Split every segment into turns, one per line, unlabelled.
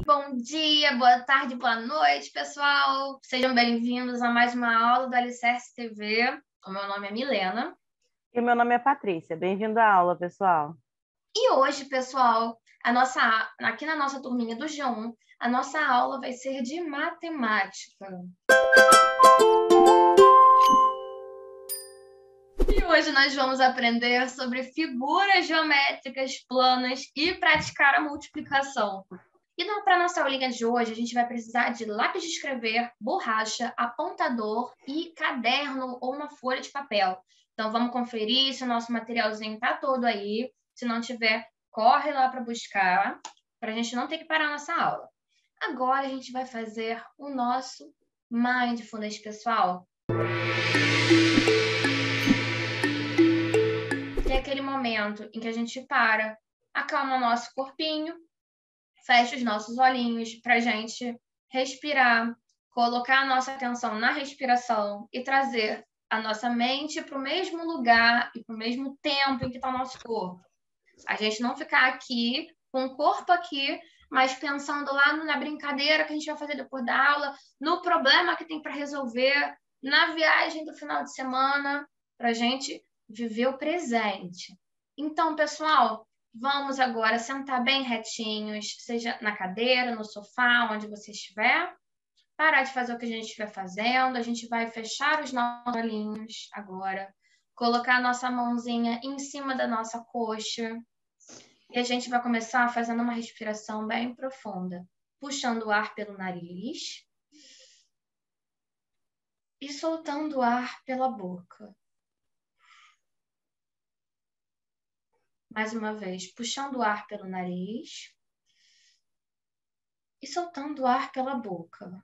Bom dia, boa tarde, boa noite, pessoal. Sejam bem-vindos a mais uma aula do Alicerce TV. O meu nome é Milena.
E o meu nome é Patrícia. Bem-vindo à aula, pessoal.
E hoje, pessoal, aqui na nossa turminha do G1, a nossa aula vai ser de matemática. E hoje nós vamos aprender sobre figuras geométricas planas e praticar a multiplicação. E para a nossa aulinha de hoje, a gente vai precisar de lápis de escrever, borracha, apontador e caderno ou uma folha de papel. Então, vamos conferir se o nosso materialzinho está todo aí. Se não tiver, corre lá para buscar, para a gente não ter que parar a nossa aula. Agora, a gente vai fazer o nosso Mindfulness, pessoal. Que é aquele momento em que a gente para, acalma o nosso corpinho, fecha os nossos olhinhos para a gente respirar, colocar a nossa atenção na respiração e trazer a nossa mente para o mesmo lugar e para o mesmo tempo em que está o nosso corpo. A gente não ficar aqui, com o corpo aqui, mas pensando lá na brincadeira que a gente vai fazer depois da aula, no problema que tem para resolver, na viagem do final de semana, para a gente viver o presente. Então, pessoal, vamos agora sentar bem retinhos, seja na cadeira, no sofá, onde você estiver. Parar de fazer o que a gente estiver fazendo. A gente vai fechar os nossos olhinhos agora. Colocar a nossa mãozinha em cima da nossa coxa. E a gente vai começar fazendo uma respiração bem profunda. Puxando o ar pelo nariz. E soltando o ar pela boca. Mais uma vez, puxando o ar pelo nariz e soltando o ar pela boca.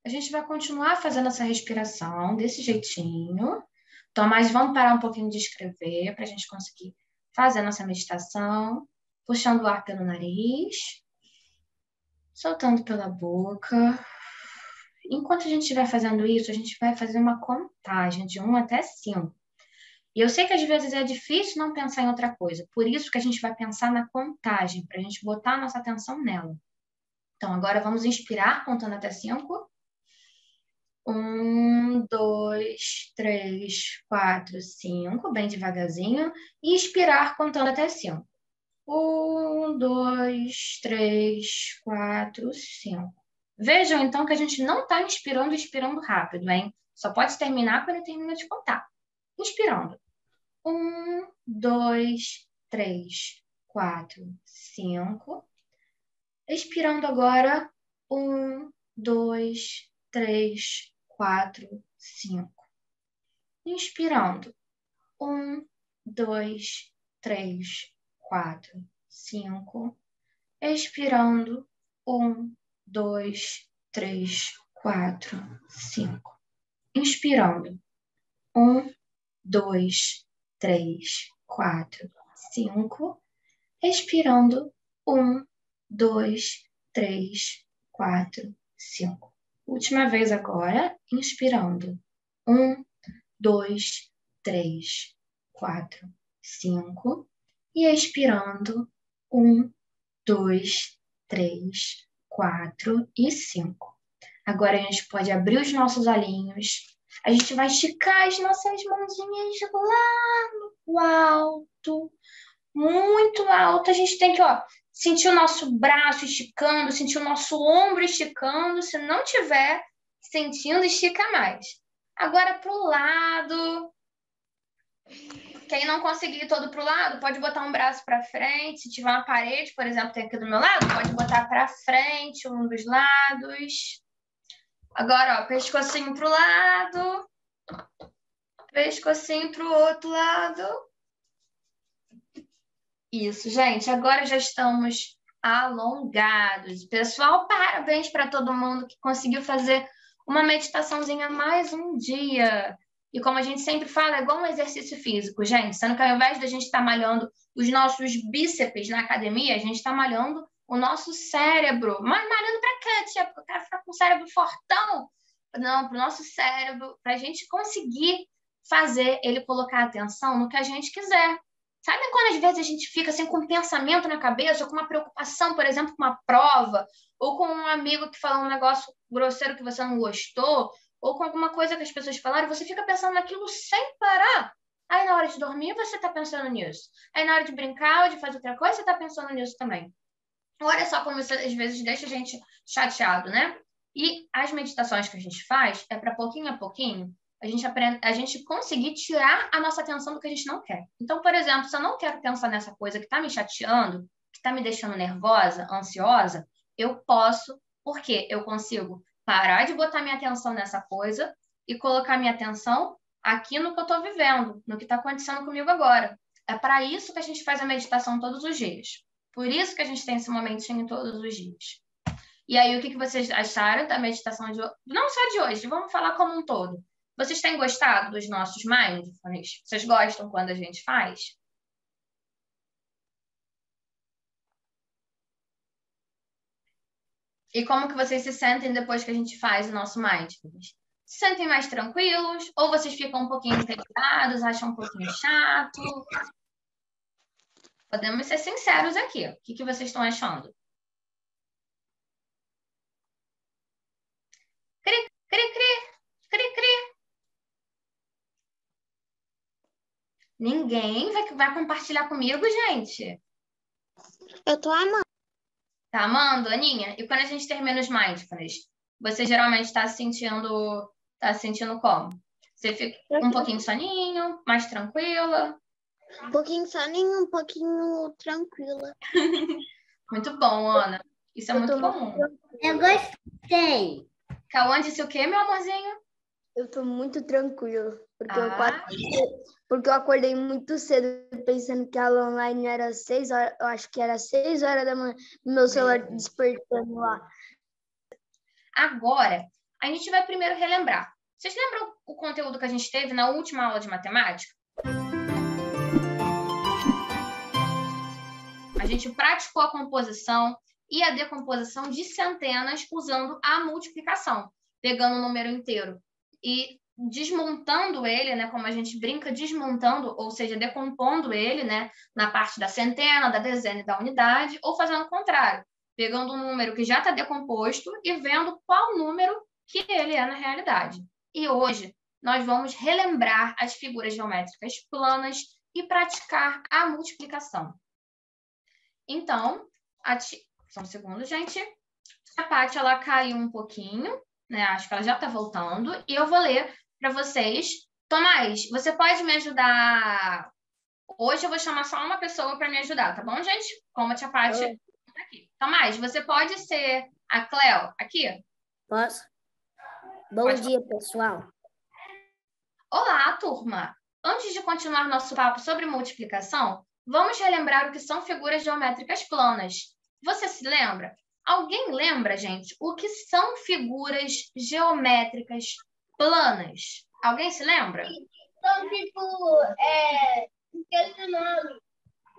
A gente vai continuar fazendo essa respiração desse jeitinho. Então, mas vamos parar um pouquinho de escrever para a gente conseguir fazer a nossa meditação. Puxando o ar pelo nariz, soltando pela boca. Enquanto a gente estiver fazendo isso, a gente vai fazer uma contagem de 1 até 5. E eu sei que às vezes é difícil não pensar em outra coisa. Por isso que a gente vai pensar na contagem, para a gente botar a nossa atenção nela. Então, agora vamos inspirar, contando até 5. 1, 2, 3, 4, 5, bem devagarzinho. E expirar, contando até 5. 1, 2, 3, 4, 5. Vejam, então, que a gente não está inspirando e expirando rápido, hein? Só pode terminar quando termina de contar. Inspirando. 1, 2, 3, 4, 5. Expirando agora. 1, 2, 3, 4, 5. Inspirando. 1, 2, 3, 4, 5. Expirando. 1, 2, 3, 4, 5. Inspirando. 1, 2, 3, 4, 5. Expirando. 1, 2, 3, 4, 5. Última vez agora. Inspirando. 1, 2, 3, 4, 5. E expirando. 1, 2, 3, 4 e 5. Agora a gente pode abrir os nossos olhinhos. A gente vai esticar as nossas mãozinhas lá no alto. Muito alto. A gente tem que, sentir o nosso braço esticando, sentir o nosso ombro esticando. Se não tiver sentindo, estica mais. Agora para o lado. Quem não conseguir ir todo para o lado, pode botar um braço para frente. Se tiver uma parede, por exemplo, tem aqui do meu lado, pode botar para frente um dos lados. Agora, pescocinho para o lado. Pescocinho para o outro lado. Isso, gente. Agora já estamos alongados. Pessoal, parabéns para todo mundo que conseguiu fazer uma meditaçãozinha mais um dia. E como a gente sempre fala, é igual um exercício físico, gente. Sendo que ao invés de a gente estar malhando os nossos bíceps na academia, a gente está malhando o nosso cérebro. Mas malhando para quê, tia? Porque eu quero ficar com o cérebro fortão. Não, para o nosso cérebro, para a gente conseguir fazer ele colocar atenção no que a gente quiser. Sabe quando às vezes a gente fica assim com um pensamento na cabeça, ou com uma preocupação, por exemplo, com uma prova, ou com um amigo que falou um negócio grosseiro que você não gostou, ou com alguma coisa que as pessoas falaram, você fica pensando naquilo sem parar. Aí na hora de dormir você está pensando nisso. Aí na hora de brincar ou de fazer outra coisa, você está pensando nisso também. Olha só como isso às vezes deixa a gente chateado, né? E as meditações que a gente faz é para pouquinho a pouquinho a gente conseguir tirar a nossa atenção do que a gente não quer. Então, por exemplo, se eu não quero pensar nessa coisa que está me chateando, que está me deixando nervosa, ansiosa, eu posso, porque eu consigo parar de botar minha atenção nessa coisa e colocar minha atenção aqui no que eu estou vivendo, no que está acontecendo comigo agora. É para isso que a gente faz a meditação todos os dias. Por isso que a gente tem esse momentinho todos os dias. E aí, o que vocês acharam da meditação de hoje? Não só de hoje, vamos falar como um todo. Vocês têm gostado dos nossos mindfulness? Vocês gostam quando a gente faz? E como que vocês se sentem depois que a gente faz o nosso mindfulness? Se sentem mais tranquilos? Ou vocês ficam um pouquinho entediados, acham um pouquinho chato? Podemos ser sinceros aqui. O que vocês estão achando? Cri, cri, cri, cri, cri. Ninguém vai compartilhar comigo, gente?
Eu tô amando.
Tá amando, Aninha? E quando a gente termina os mindfulness, você geralmente está sentindo como? Você fica um pouquinho soninho, mais tranquila?
Um pouquinho soninho, um pouquinho tranquila.
Muito bom, Ana. Isso é muito comum.
Eu gostei.
Cauã disse o quê, meu amorzinho?
Eu tô muito tranquilo, porque eu acordei muito cedo pensando que a aula online era 6 horas, eu acho que era 6 horas da manhã, meu celular despertando lá.
Agora, a gente vai primeiro relembrar. Vocês lembram o conteúdo que a gente teve na última aula de matemática? A gente praticou a composição e a decomposição de centenas usando a multiplicação, pegando o número inteiro e desmontando ele, né, como a gente brinca, desmontando, ou seja, decompondo ele, né, na parte da centena, da dezena e da unidade, ou fazendo o contrário, pegando um número que já está decomposto e vendo qual número que ele é na realidade. E hoje nós vamos relembrar as figuras geométricas planas e praticar a multiplicação. Então, só um segundo, gente. A Paty, ela caiu um pouquinho, né? Acho que ela já está voltando. E eu vou ler para vocês. Tomás, você pode me ajudar? Hoje eu vou chamar só uma pessoa para me ajudar, tá bom, gente? Como a tia Paty tá aqui. Tomás, você pode ser a Cleo aqui?
Posso? Bom dia, pessoal.
Olá, turma! Antes de continuar nosso papo sobre multiplicação, vamos relembrar o que são figuras geométricas planas. Você se lembra? Alguém lembra, gente, o que são figuras geométricas planas? Alguém se lembra?
São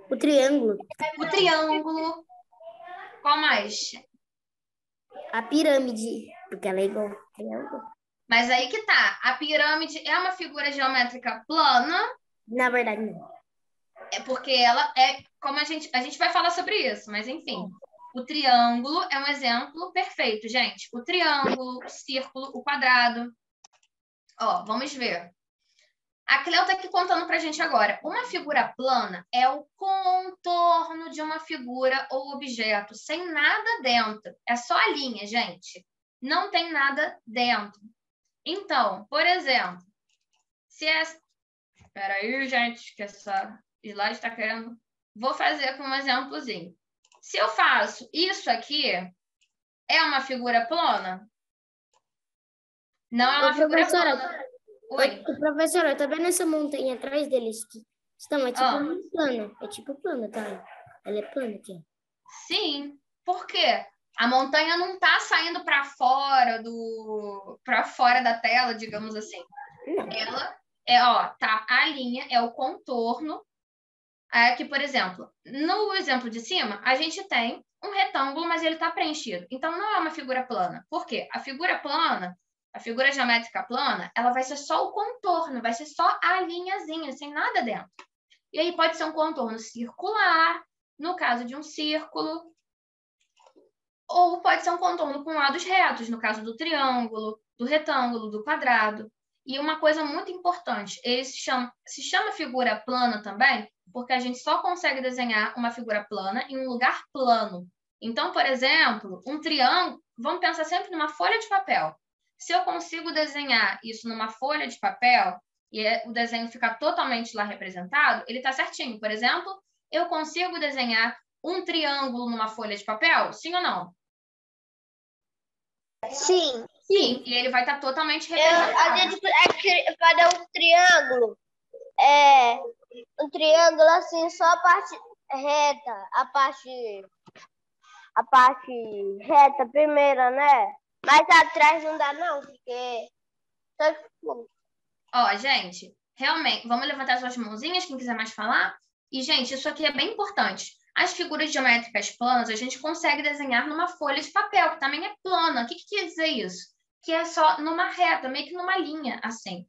o triângulo.
O triângulo. Qual mais?
A pirâmide, porque ela é igual ao triângulo.
Mas aí que tá. A pirâmide é uma figura geométrica plana.
Na verdade, não.
É porque ela é como a gente vai falar sobre isso, mas enfim. O triângulo é um exemplo perfeito, gente. O triângulo, o círculo, o quadrado. Ó, vamos ver. A Cleo está aqui contando para a gente agora. Uma figura plana é o contorno de uma figura ou objeto, sem nada dentro. É só a linha, gente. Não tem nada dentro. Então, por exemplo, se essa... Espera aí, gente, que essa slide está querendo... Vou fazer aqui um exemplozinho. Se eu faço isso aqui, é uma figura plana? Não é uma figura plana. Oi?
Professora, tá vendo essa montanha atrás deles? Então, é tipo plana. É tipo plana, tá? Ela é plana aqui.
Sim. Por quê? A montanha não está saindo para fora da tela, digamos assim.
Não.
Ela tá, a linha é o contorno. Aqui, por exemplo, no exemplo de cima, a gente tem um retângulo, mas ele está preenchido. Então, não é uma figura plana. Por quê? A figura plana, A figura geométrica plana, ela vai ser só o contorno, vai ser só a linhazinha, sem nada dentro. E aí pode ser um contorno circular, no caso de um círculo, ou pode ser um contorno com lados retos, no caso do triângulo, do retângulo, do quadrado. E uma coisa muito importante, ele se chama figura plana também, porque a gente só consegue desenhar uma figura plana em um lugar plano. Então, por exemplo, um triângulo, vamos pensar sempre numa folha de papel. Se eu consigo desenhar isso numa folha de papel e o desenho ficar totalmente lá representado, ele está certinho. Por exemplo, eu consigo desenhar um triângulo numa folha de papel? Sim ou não?
Sim.
Sim, e ele vai estar totalmente representado.
A gente fazer um triângulo. Um triângulo assim, só a parte reta, a parte reta primeira, né? Mas atrás não dá não, porque...
Ó, gente, realmente, vamos levantar suas mãozinhas, quem quiser mais falar. E, gente, isso aqui é bem importante. As figuras geométricas planas, a gente consegue desenhar numa folha de papel, que também é plana. O que quer dizer isso? Que é só numa reta, meio que numa linha, assim.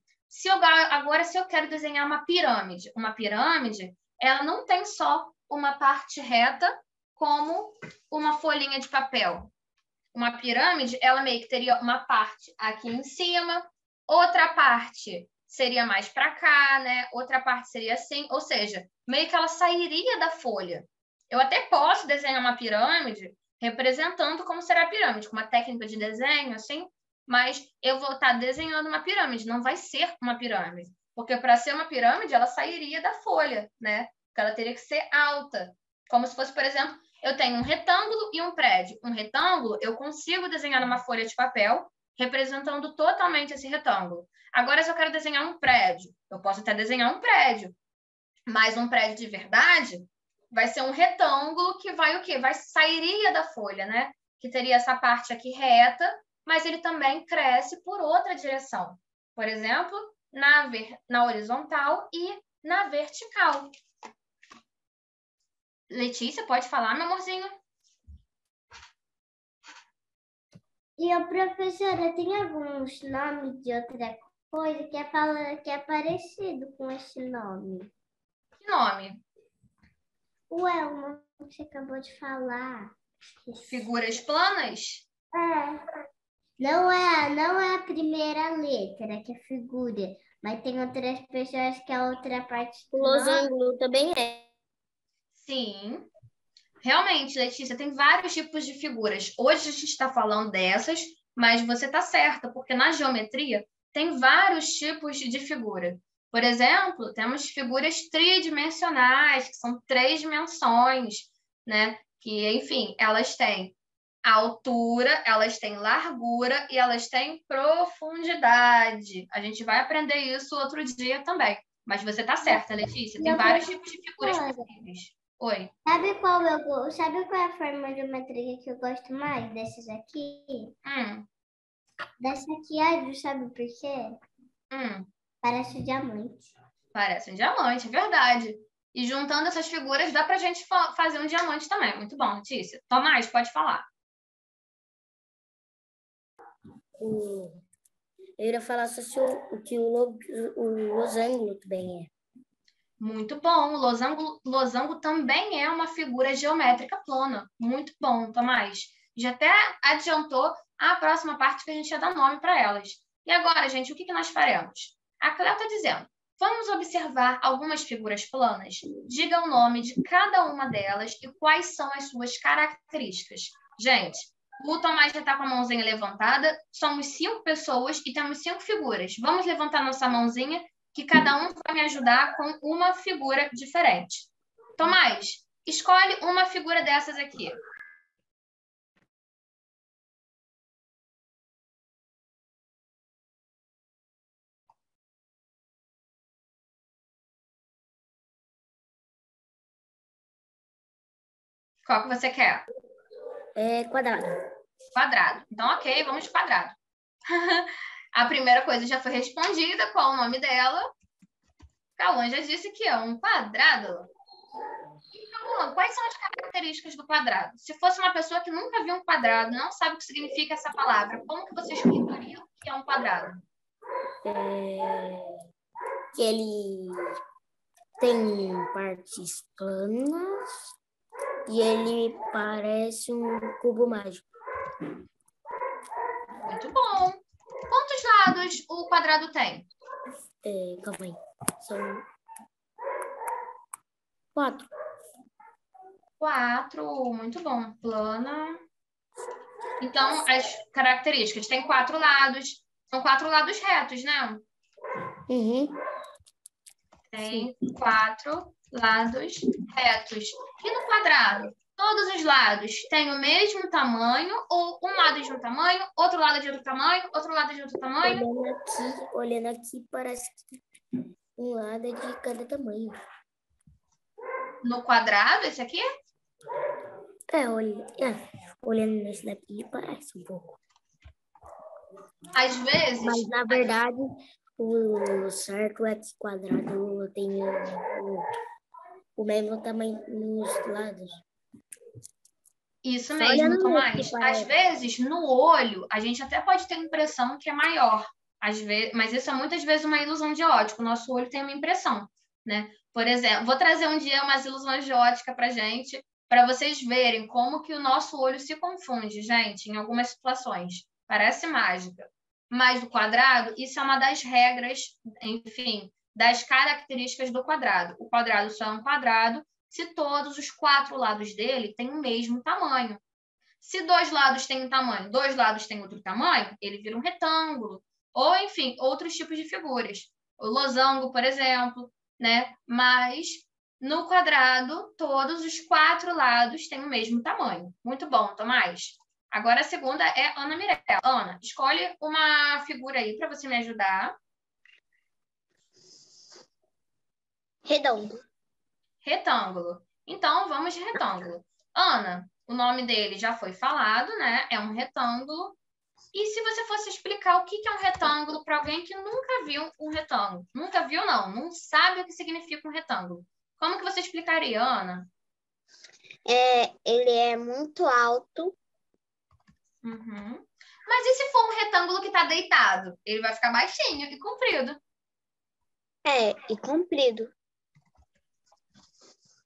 Agora, se eu quero desenhar uma pirâmide, ela não tem só uma parte reta como uma folhinha de papel. Uma pirâmide, ela meio que teria uma parte aqui em cima, outra parte seria mais para cá, né? Outra parte seria assim, ou seja, meio que ela sairia da folha. Eu até posso desenhar uma pirâmide representando como será a pirâmide, com uma técnica de desenho, assim, mas eu vou estar desenhando uma pirâmide, não vai ser uma pirâmide. Porque para ser uma pirâmide, ela sairia da folha, né? Porque ela teria que ser alta. Como se fosse, por exemplo, eu tenho um retângulo e um prédio. Um retângulo, eu consigo desenhar numa folha de papel, representando totalmente esse retângulo. Agora, se eu quero desenhar um prédio, eu posso até desenhar um prédio, mas um prédio de verdade vai ser um retângulo que vai o quê? Sairia da folha, né? Que teria essa parte aqui reta, mas ele também cresce por outra direção. Por exemplo, na horizontal e na vertical. Letícia, pode falar, meu amorzinho?
E a professora tem alguns nomes de outra coisa que é parecido com esse nome?
Que nome?
Ué, uma que você acabou de falar.
Figuras planas?
Não é a primeira letra que é figura, mas tem outras pessoas que a outra parte. O losango também é.
Sim. Realmente, Letícia, tem vários tipos de figuras. Hoje a gente está falando dessas, mas você está certa, porque na geometria tem vários tipos de figura. Por exemplo, temos figuras tridimensionais, que são 3 dimensões, né? Que, enfim, elas têm altura, elas têm largura e elas têm profundidade. A gente vai aprender isso outro dia também. Mas você está certa, Letícia, tem vários tipos de figuras possíveis. Oi.
Sabe qual é a forma geométrica que eu gosto mais dessas aqui? Dessa aqui, sabe por quê? Parece um diamante.
Parece um diamante, é verdade. E juntando essas figuras, dá pra gente fazer um diamante também. Muito bom, Letícia. Tomás, pode falar.
Eu iria falar sobre o que o losango também é.
Muito bom. O losango também é uma figura geométrica plana. Muito bom, Tomás. Já até adiantou a próxima parte que a gente ia dar nome para elas. E agora, gente, o que nós faremos? A Cléo está dizendo, vamos observar algumas figuras planas. Diga o nome de cada uma delas e quais são as suas características. Gente, o Tomás já está com a mãozinha levantada. Somos 5 pessoas e temos 5 figuras. Vamos levantar nossa mãozinha que cada um vai me ajudar com uma figura diferente. Tomás, escolhe uma figura dessas aqui. Qual que você quer?
Quadrado.
Quadrado. Então, ok, vamos de quadrado. A primeira coisa já foi respondida. Qual o nome dela? Cauã já disse que é um quadrado. Então, quais são as características do quadrado? Se fosse uma pessoa que nunca viu um quadrado, não sabe o que significa essa palavra, como que você explicaria o que é um quadrado?
Que ele tem partes planas e ele parece um cubo mágico.
Muito bom. Quantos lados o quadrado tem?
Calma aí. São 4.
4, muito bom. Plana. Então, as características. Tem 4 lados. São 4 lados retos, né?
Uhum.
Tem 4 lados retos. E no quadrado? Todos os lados têm o mesmo tamanho ou um lado de um tamanho, outro lado de outro tamanho, outro lado de outro tamanho?
Olhando aqui, parece que um lado é de cada tamanho.
No quadrado, esse aqui?
Olhando nesse daqui, parece um pouco.
Às vezes...
Mas, na verdade, o certo é que o quadrado tem o mesmo tamanho nos lados.
Isso
Só
mesmo,
olhando
Tomás.
nesse que
Às
parece.
vezes, no olho, a gente até pode ter a impressão que é maior. Às vezes, mas isso é muitas vezes uma ilusão de ótica. O nosso olho tem uma impressão, né? Por exemplo, vou trazer um dia umas ilusões de ótica para gente, para vocês verem como que o nosso olho se confunde, gente, em algumas situações. Parece mágica. Mas o quadrado, isso é uma das regras, enfim, das características do quadrado. O quadrado só é um quadrado se todos os 4 lados dele têm o mesmo tamanho. Se 2 lados têm um tamanho, 2 lados têm outro tamanho, ele vira um retângulo. Ou, enfim, outros tipos de figuras. O losango, por exemplo, né? Mas no quadrado, todos os 4 lados têm o mesmo tamanho. Muito bom, Tomás. Agora a segunda é Ana Mirella. Ana, escolhe uma figura aí para você me ajudar.
Redondo.
Retângulo. Então, vamos de retângulo. Ana, o nome dele já foi falado, né? É um retângulo. E se você fosse explicar o que é um retângulo para alguém que nunca viu um retângulo? Nunca viu, não sabe o que significa um retângulo. Como que você explicaria, Ana?
Ele é muito alto.
Uhum. Mas e se for um retângulo que está deitado? Ele vai ficar baixinho e comprido.
E comprido.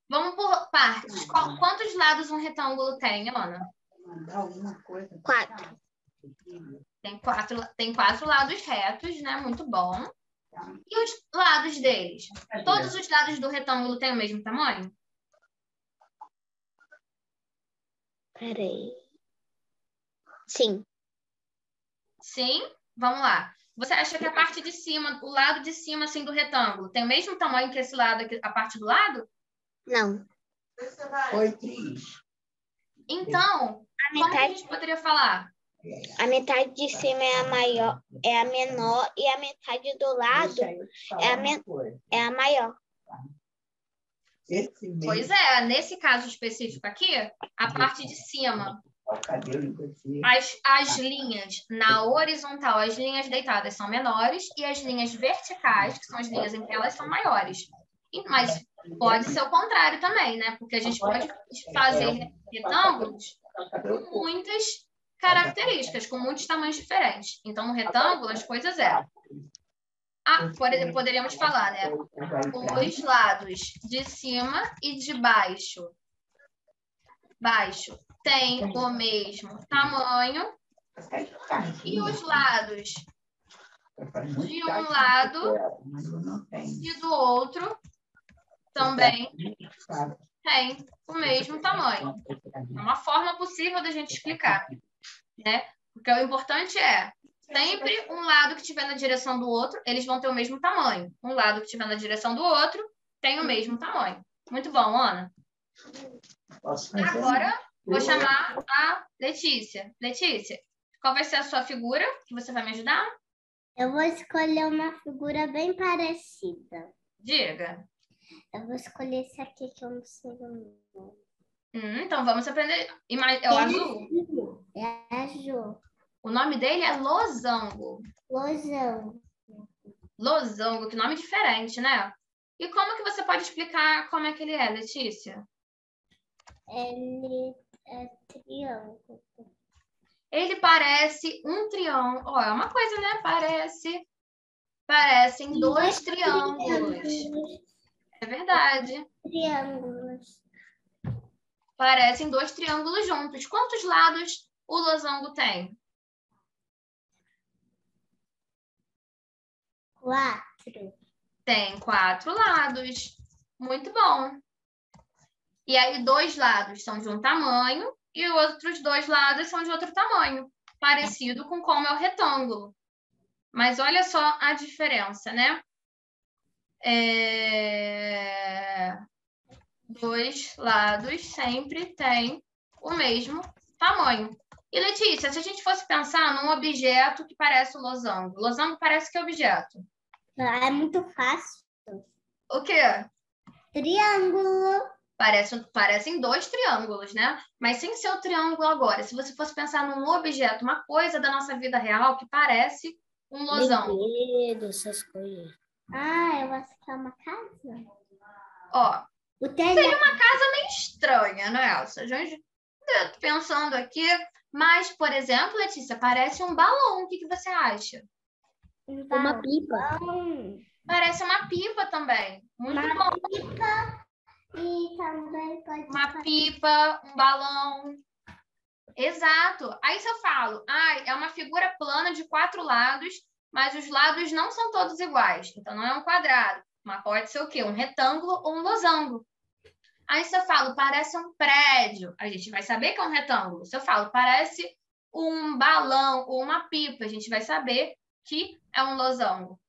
Vamos por partes. Quantos lados um retângulo tem, Ana?
4.
Tem 4 lados retos, né? Muito bom. E os lados deles? Todos os lados do retângulo têm o mesmo tamanho?
Peraí. Sim.
Sim? Vamos lá. Você acha que a parte de cima, o lado de cima assim do retângulo, tem o mesmo tamanho que esse lado aqui, a parte do lado?
Não.
Então, como que a gente poderia falar?
A metade de cima é a maior, é a menor, e a metade do lado é a maior.
Pois é, nesse caso específico aqui, a parte de cima, as linhas na horizontal, as linhas deitadas são menores e as linhas verticais, que são as linhas entre elas, são maiores. Mas pode ser o contrário também, né? Porque a gente pode fazer retângulos com muitas características, com muitos tamanhos diferentes. Então, no retângulo, as coisas é... poderíamos falar, né? Os lados de cima e de baixo. Baixo tem o mesmo tamanho. E os lados de um lado e do outro também tem o mesmo tamanho. É uma forma possível da gente explicar, né? Porque o importante é sempre um lado que estiver na direção do outro, eles vão ter o mesmo tamanho. Um lado que estiver na direção do outro tem o mesmo tamanho. Muito bom, Ana. Agora, vou chamar a Letícia. Letícia, qual vai ser a sua figura que você vai me ajudar?
Eu vou escolher uma figura bem parecida.
Diga.
Eu vou escolher esse aqui que eu não sei o nome.
Então, vamos aprender. É o azul?
É azul.
O nome dele é Losango.
Losango.
Losango, que nome diferente, né? E como que você pode explicar como é que ele é, Letícia?
Ele é triângulo.
Ele parece um triângulo. Ó, é uma coisa, né? Parecem dois triângulos. É verdade.
Triângulos.
Parecem dois triângulos juntos. Quantos lados o losango tem?
4.
Tem 4 lados. Muito bom. E aí, 2 lados são de um tamanho e outros 2 lados são de outro tamanho. Parecido com como é o retângulo. Mas olha só a diferença, né? 2 lados sempre têm o mesmo tamanho. E, Letícia, se a gente fosse pensar num objeto que parece o losango. Losango parece que objeto?
É muito fácil.
O quê?
Triângulo.
Parecem 2 triângulos, né? Mas sem ser o triângulo agora. Se você fosse pensar num objeto, uma coisa da nossa vida real que parece um losango.
Brinquedo, essas coisas. Eu acho que é uma casa.
Ó,
O telhado.
seria uma casa meio estranha, não é, Elsa? Gente, eu tô pensando aqui. Mas, por exemplo, Letícia, parece um balão. O que você acha?
Uma pipa.
Parece uma pipa também. Muito bom.
Pipa e também pode
Uma pipa, um balão. Exato. Aí se eu falo, é uma figura plana de 4 lados, mas os lados não são todos iguais. Então não é um quadrado, mas pode ser o quê? Um retângulo ou um losango. Aí se eu falo, parece um prédio, a gente vai saber que é um retângulo. Se eu falo, parece um balão ou uma pipa, a gente vai saber que é um losango.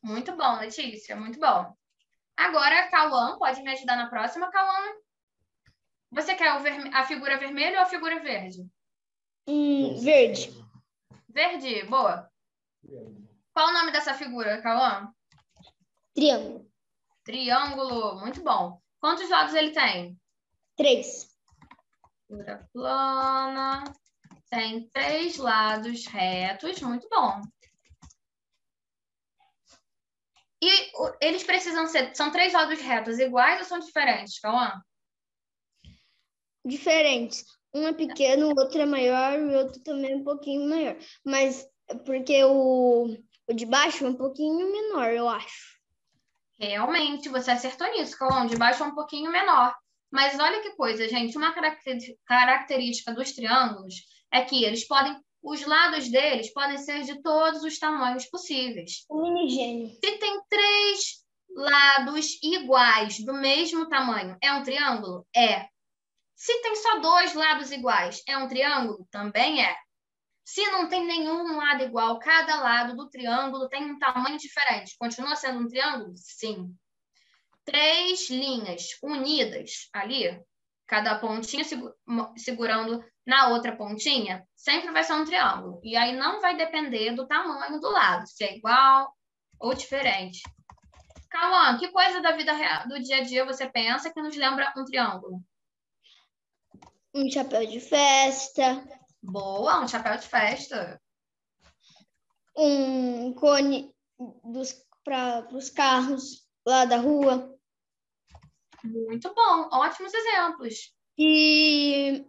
Muito bom, Letícia, muito bom. Agora, Cauã, pode me ajudar na próxima, Cauã? Você quer a figura vermelha ou a figura verde?
Verde.
Verde, boa. Qual o nome dessa figura, Cauã?
Triângulo.
Triângulo, muito bom. Quantos lados ele tem?
3.
Figura plana. Tem 3 lados retos, muito bom. E eles precisam ser... São 3 lados retos iguais ou são diferentes, Cauã?
Diferentes. Um é pequeno, o outro é maior e o outro também é um pouquinho maior. Mas porque o de baixo é um pouquinho menor, eu acho.
Realmente, você acertou nisso, Cauã. De baixo é um pouquinho menor. Mas olha que coisa, gente. Uma característica dos triângulos é que os lados deles podem ser de todos os tamanhos possíveis.
Um mini gênio.
Se tem 3 lados iguais, do mesmo tamanho, é um triângulo? É. Se tem só 2 lados iguais, é um triângulo? Também é. Se não tem nenhum lado igual, cada lado do triângulo tem um tamanho diferente. Continua sendo um triângulo? Sim. 3 linhas unidas ali, cada pontinha segurando na outra pontinha, sempre vai ser um triângulo. E aí não vai depender do tamanho do lado, se é igual ou diferente. Cauã, que coisa da vida real, do dia a dia você pensa que nos lembra um triângulo?
Um chapéu de festa.
Boa, um chapéu de festa.
Um cone para os carros lá da rua.
Muito bom, ótimos exemplos.
E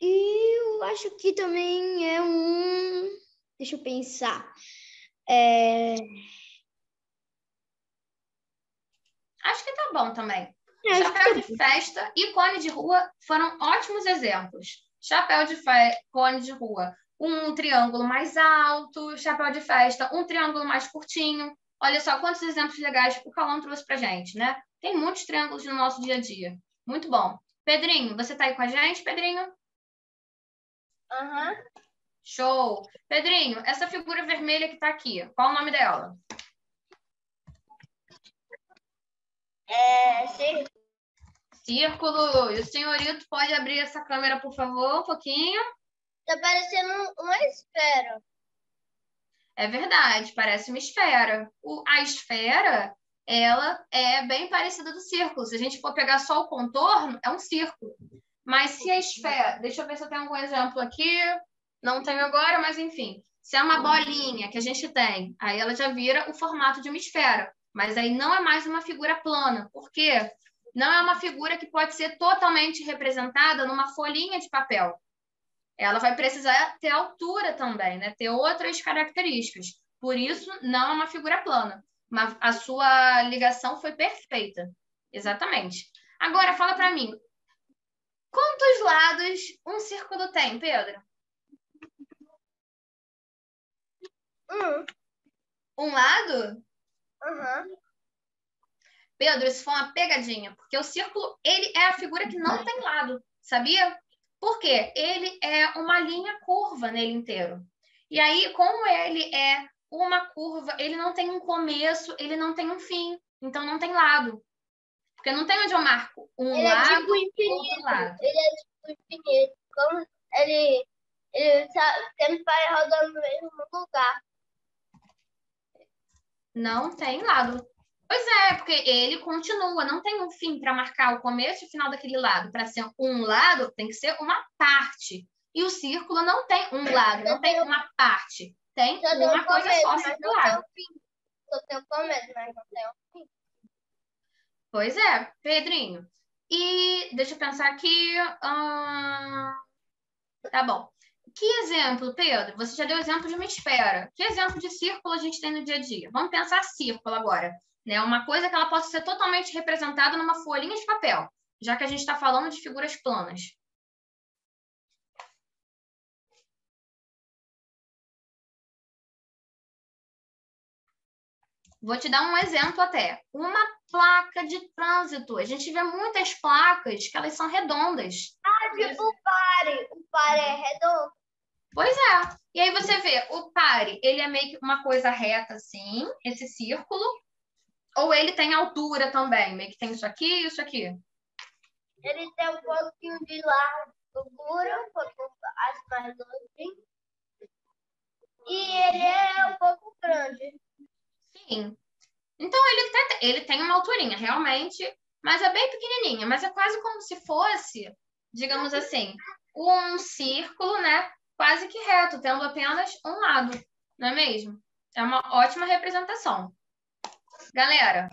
eu acho que também é um... Deixa eu pensar.
Acho que tá bom também. Chapéu de festa e cone de rua foram ótimos exemplos. Chapéu de cone de rua, um triângulo mais alto, chapéu de festa, um triângulo mais curtinho. Olha só quantos exemplos legais o Cauã trouxe pra gente, né? Tem muitos triângulos no nosso dia a dia. Muito bom. Pedrinho, você tá aí com a gente, Pedrinho?
Aham.
Show. Pedrinho, essa figura vermelha que tá aqui, qual o nome dela? Círculo. E o senhorito pode abrir essa câmera, por favor, um pouquinho?
Tá parecendo uma esfera.
É verdade, parece uma esfera. A esfera, ela é bem parecida do círculo. Se a gente for pegar só o contorno, é um círculo. Mas se a esfera... Deixa eu ver se eu tenho algum exemplo aqui. Não tenho agora, mas enfim. Se é uma bolinha que a gente tem, aí ela já vira o formato de uma esfera. Mas aí não é mais uma figura plana. Por quê? Não é uma figura que pode ser totalmente representada numa folhinha de papel. Ela vai precisar ter altura também, né? Ter outras características. Por isso, não é uma figura plana. Mas a sua ligação foi perfeita. Exatamente. Agora, fala para mim. Quantos lados um círculo tem, Pedro? Um lado?
Uhum.
Pedro, isso foi uma pegadinha, porque o círculo, ele é a figura que não tem lado, sabia? Por quê? Ele é uma linha curva nele inteiro. E aí, como ele é uma curva, ele não tem um começo, ele não tem um fim, então não tem lado. Porque não tem onde eu marco um
Ele
lado,
é tipo
outro
infinito.
lado.
Ele é tipo infinito. Como ele sempre vai rodando no mesmo lugar.
Não tem lado. Pois é, porque ele continua, não tem um fim para marcar o começo e o final daquele lado. Para ser um lado, tem que ser uma parte. E o círculo não tem um lado, não tem uma parte. Tem
Só tem
uma
um
coisa
começo,
só
mas não tem
circular.
um fim. Só tem um começo, mas não tem um fim.
Pois é, Pedrinho. E deixa eu pensar aqui. Tá bom. Que exemplo, Pedro? Você já deu exemplo de uma esfera. Que exemplo de círculo a gente tem no dia a dia? Vamos pensar círculo agora, né? Uma coisa que ela possa ser totalmente representada numa folhinha de papel, já que a gente está falando de figuras planas. Vou te dar um exemplo até. Uma placa de trânsito. A gente vê muitas placas que elas são redondas.
Tipo o pare. O pare é redondo.
Pois é. E aí você vê, o pare, ele é meio que uma coisa reta assim, esse círculo, ou ele tem altura também, meio que tem isso aqui e isso aqui.
Ele tem um pouquinho de largura, um pouco mais longe. E ele é um pouco grande.
Sim. Então ele tem uma alturinha, realmente, mas é bem pequenininha, mas é quase como se fosse, digamos assim, um círculo, né? Quase que reto, tendo apenas um lado, não é mesmo? É uma ótima representação. Galera,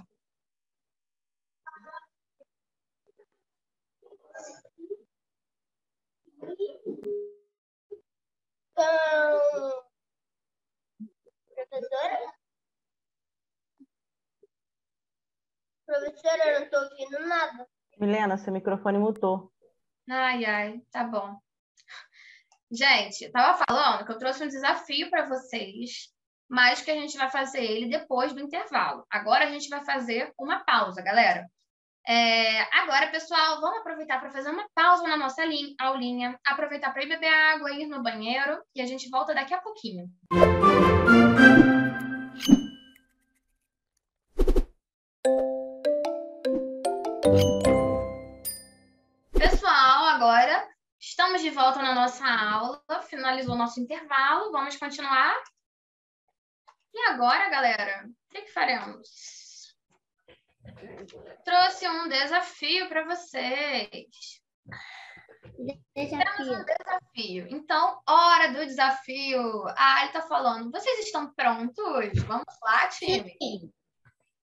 Então, professora? Professora, eu não tô ouvindo nada.
Milena, seu microfone mutou.
ai, tá bom. Gente, eu tava falando que eu trouxe um desafio para vocês, mas que a gente vai fazer ele depois do intervalo. Agora a gente vai fazer uma pausa, galera. Agora, pessoal, vamos aproveitar para fazer uma pausa na nossa aulinha, aproveitar para ir beber água, ir no banheiro e a gente volta daqui a pouquinho. Pessoal, agora estamos de volta na nossa aula, finalizou o nosso intervalo, vamos continuar. E agora, galera, o que faremos? Trouxe um desafio para vocês. Temos um desafio. Então, hora do desafio. Ah, ele tá falando. Vocês estão prontos? Vamos lá, time? Sim.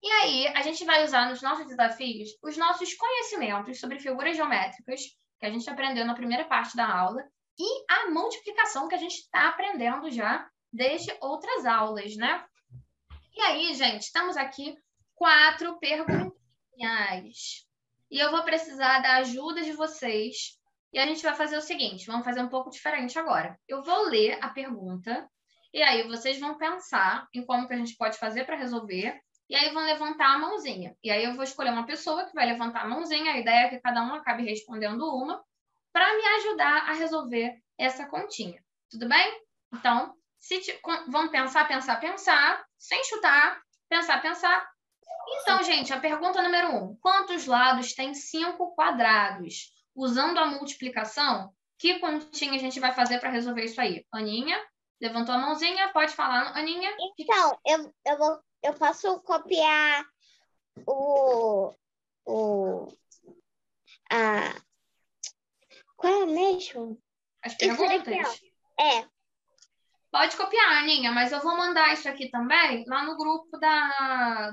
E aí, a gente vai usar nos nossos desafios os nossos conhecimentos sobre figuras geométricas que a gente aprendeu na primeira parte da aula e a multiplicação que a gente está aprendendo já desde outras aulas, né? E aí, gente, estamos aqui 4 perguntinhas. E eu vou precisar da ajuda de vocês. E a gente vai fazer o seguinte, vamos fazer um pouco diferente agora. Eu vou ler a pergunta, e aí vocês vão pensar em como que a gente pode fazer para resolver, e aí vão levantar a mãozinha. E aí eu vou escolher uma pessoa que vai levantar a mãozinha, a ideia é que cada um acabe respondendo uma, para me ajudar a resolver essa continha. Tudo bem? Então, vamos pensar, sem chutar, pensar. Então, gente, a pergunta número 1. Quantos lados tem 5 quadrados? Usando a multiplicação, que continha a gente vai fazer para resolver isso aí? Aninha, levantou a mãozinha, pode falar, Aninha.
Então, eu posso copiar qual é mesmo?
As perguntas?
É.
Pode copiar, Aninha, mas eu vou mandar isso aqui também lá no grupo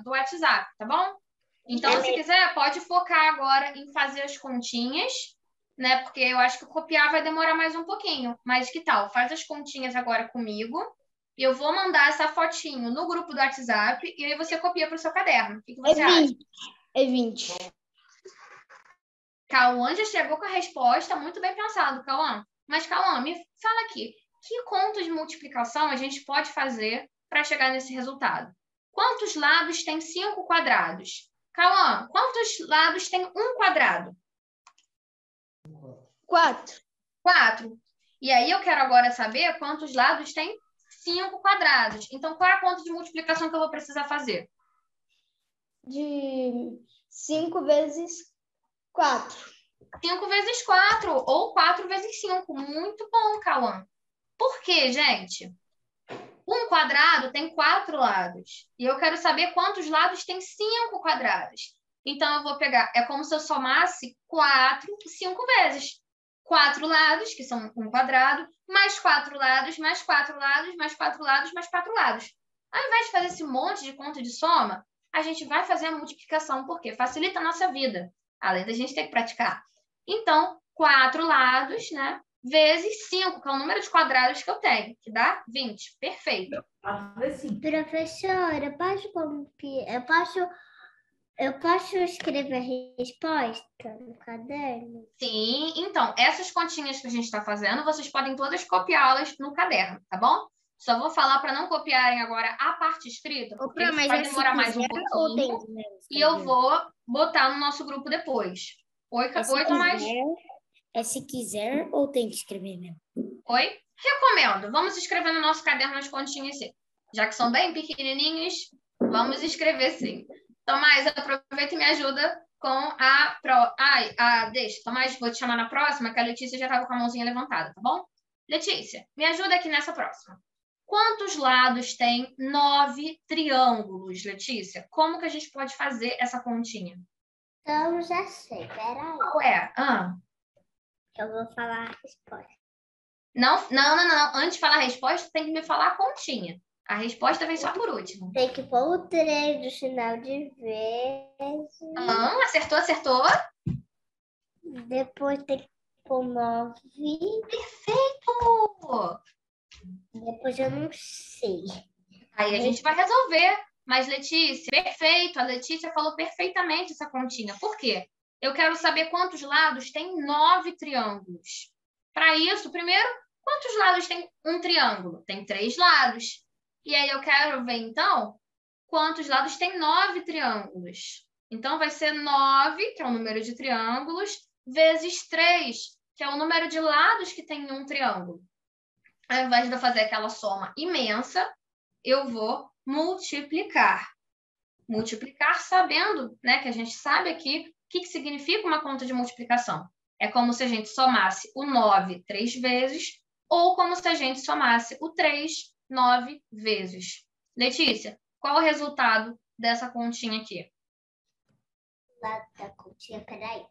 do WhatsApp, tá bom? Então, se quiser, pode focar agora em fazer as continhas, né? Porque eu acho que copiar vai demorar mais um pouquinho. Mas que tal? Faz as continhas agora comigo. E eu vou mandar essa fotinho no grupo do WhatsApp e aí você copia para o seu caderno. O que você acha?
É 20.
Cauã já chegou com a resposta, muito bem pensado, Cauã. Mas, Cauã, me fala aqui, que conta de multiplicação a gente pode fazer para chegar nesse resultado? Quantos lados tem 5 quadrados? Cauã, quantos lados tem 1 quadrado?
4.
4. E aí eu quero agora saber quantos lados tem 5 quadrados. Então, qual é a conta de multiplicação que eu vou precisar fazer?
De 5 vezes 4.
5 vezes 4 ou 4 vezes 5. Muito bom, Cauã. Por quê, gente? 1 quadrado tem 4 lados. E eu quero saber quantos lados tem 5 quadrados. Então, eu vou pegar... É como se eu somasse 4 5 vezes. 4 lados, que são 1 quadrado, mais 4 lados, mais 4 lados, mais 4 lados, mais 4 lados. Ao invés de fazer esse monte de conta de soma, a gente vai fazer a multiplicação, porque facilita a nossa vida, além da gente ter que praticar. Então, 4 lados, né? Vezes 5, que é o número de quadrados que eu tenho, que dá 20. Perfeito.
Professora, eu posso escrever a resposta no caderno?
Sim, então, essas continhas que a gente está fazendo, vocês podem todas copiá-las no caderno, tá bom? Só vou falar para não copiarem agora a parte escrita, porque isso vai demorar mais um pouquinho. E eu vou botar no nosso grupo depois. Oi, Tomás?
É se quiser ou tem que escrever mesmo?
Oi? Recomendo. Vamos escrever no nosso caderno as continhas sim. Já que são bem pequenininhos, vamos escrever sim. Tomás, aproveita e me ajuda com deixa. Tomás, vou te chamar na próxima, que a Letícia já estava com a mãozinha levantada, tá bom? Letícia, me ajuda aqui nessa próxima. Quantos lados tem 9 triângulos, Letícia? Como que a gente pode fazer essa continha?
Então, já sei. Peraí.
Qual é?
Eu vou falar a resposta.
Não. Antes de falar a resposta, tem que me falar a continha. A resposta vem só por último.
Tem que pôr o 3 no final de vezes.
Acertou.
Depois tem que pôr 9.
Perfeito!
Depois eu não sei.
Aí a gente vai resolver. Mas, Letícia, perfeito. A Letícia falou perfeitamente essa continha. Por quê? Eu quero saber quantos lados tem 9 triângulos. Para isso, primeiro, quantos lados tem um triângulo? Tem 3 lados. E aí eu quero ver, então, quantos lados tem 9 triângulos. Então, vai ser 9, que é o número de triângulos, vezes 3, que é o número de lados que tem em um triângulo. Ao invés de eu fazer aquela soma imensa, eu vou multiplicar. Multiplicar sabendo, né, que a gente sabe aqui o que significa uma conta de multiplicação. É como se a gente somasse o 9 3 vezes ou como se a gente somasse o 3 9 vezes. Letícia, qual é o resultado dessa continha aqui?
Lá da continha, peraí.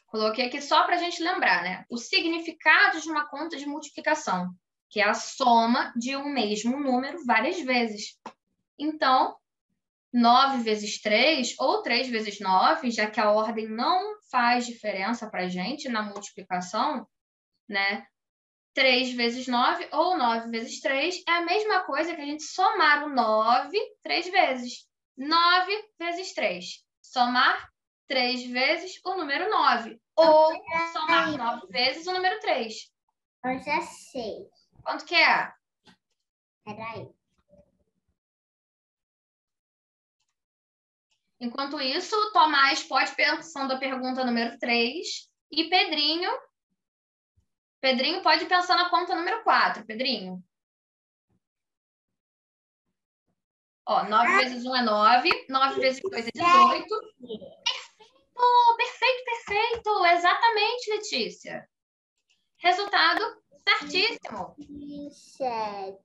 Coloquei aqui só para a gente lembrar, né? O significado de uma conta de multiplicação, que é a soma de um mesmo número várias vezes. Então, 9 vezes 3 ou 3 vezes 9, já que a ordem não faz diferença para a gente na multiplicação, né? 3 vezes 9 ou 9 vezes 3 é a mesma coisa que a gente somar o 9 3 vezes. 9 vezes 3. Somar 3 vezes o número 9. Ou somar 9 vezes o número 3.
Eu já sei.
Quanto que é?
Peraí.
Enquanto isso, Tomás pode pensando a pergunta número 3 e Pedrinho pode pensar na conta número 4. Pedrinho. 9 vezes 1 é 9. 9 vezes 2 é 18. Perfeito. Exatamente, Letícia. Resultado certíssimo.
7.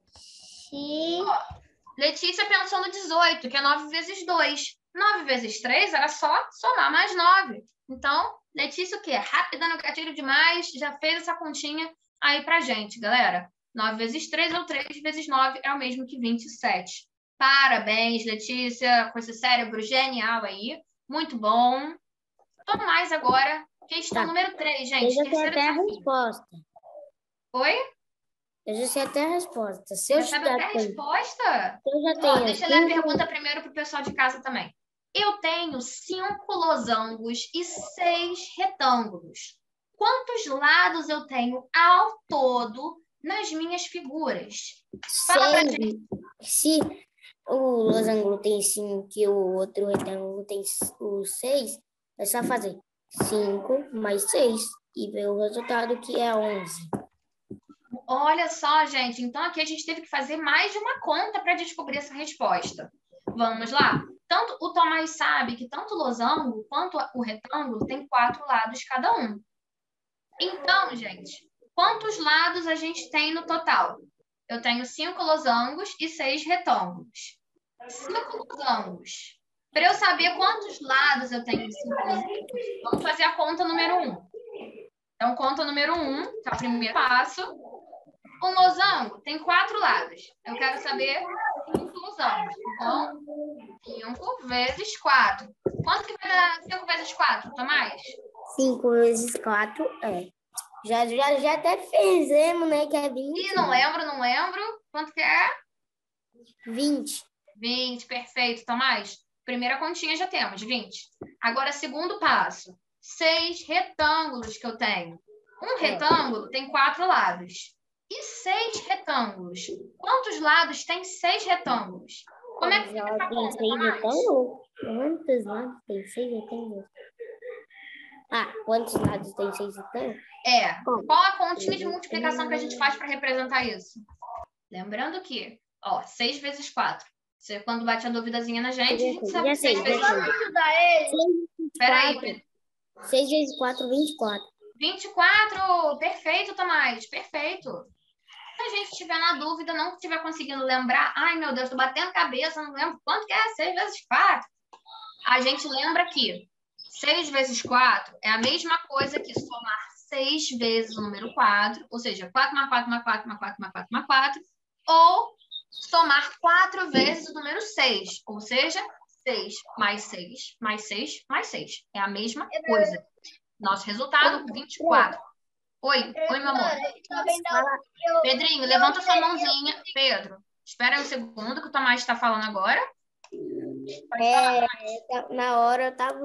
Letícia pensou no 18, que é 9 vezes 2. 9 vezes 3 era só somar mais 9. Então, Letícia, o quê? Rápida no gatilho demais, já fez essa continha aí pra gente, galera. 9 vezes 3 ou 3 vezes 9 é o mesmo que 27. Parabéns, Letícia, com esse cérebro genial aí. Muito bom. Vamos mais agora. Questão
Tá.
número 3,
Eu
gente.
já sei
Terceiro
até a
desafio.
resposta.
Oi?
Eu já sei até a resposta. Se eu
Já sabe
estudar
até a
tanto,
resposta?
eu já
Ó,
tenho
deixa eu ler a
5.
pergunta primeiro para o pessoal de casa também. Eu tenho 5 losangos e 6 retângulos. Quantos lados eu tenho ao todo nas minhas figuras? Fala pra gente.
Se o losango tem 5 e o outro retângulo tem o 6, é só fazer 5 mais 6 e ver o resultado, que é 11.
Olha só, gente. Então aqui a gente teve que fazer mais de uma conta para descobrir essa resposta. Vamos lá? Tanto o Tomás sabe que tanto o losango quanto o retângulo tem 4 lados cada um. Então, gente, quantos lados a gente tem no total? Eu tenho 5 losangos e 6 retângulos. 5 losangos. Para eu saber quantos lados eu tenho de 5 losangos, vamos fazer a conta número 1. Então, conta número 1, que é o primeiro passo. Um losango tem 4 lados. Eu quero saber 5 losangos. Então, 5 vezes 4. Quanto que vai dar 5 vezes 4, Tomás?
5 vezes 4 é. Já até fizemos, né? Que é 20.
Ih, não lembro. Quanto que é?
20.
20, perfeito, Tomás. Primeira continha já temos, 20. Agora, segundo passo. 6 retângulos que eu tenho. Um retângulo tem 4 lados. E 6 retângulos. Quantos lados tem 6 retângulos? Como é que fica essa conta, Tomás?
Quantos lados tem 6 retângulos? Quantos lados tem 6 retângulos?
Qual a continha de multiplicação que a gente faz para representar isso? Lembrando que, 6 vezes 4. Você, quando bate a duvidazinha na gente, a gente sabe que 6 vezes 4. Peraí, Pedro.
6 vezes 4, 24.
24! Perfeito, Tomás, perfeito. Se a gente estiver na dúvida, não estiver conseguindo lembrar, ai meu Deus, tô batendo cabeça, não lembro quanto que é 6 vezes 4. A gente lembra que 6 vezes 4 é a mesma coisa que somar 6 vezes o número 4, ou seja, 4 mais 4 mais 4 mais 4 mais 4 mais 4, ou somar 4 vezes o número 6, ou seja, 6 mais 6 mais 6 mais 6. É a mesma coisa. Nosso resultado, 24. Oi, meu amor. Pedrinho, levanta sua mãozinha. Pedro, espera aí um segundo que o Tomás está falando agora.
Na hora eu tava,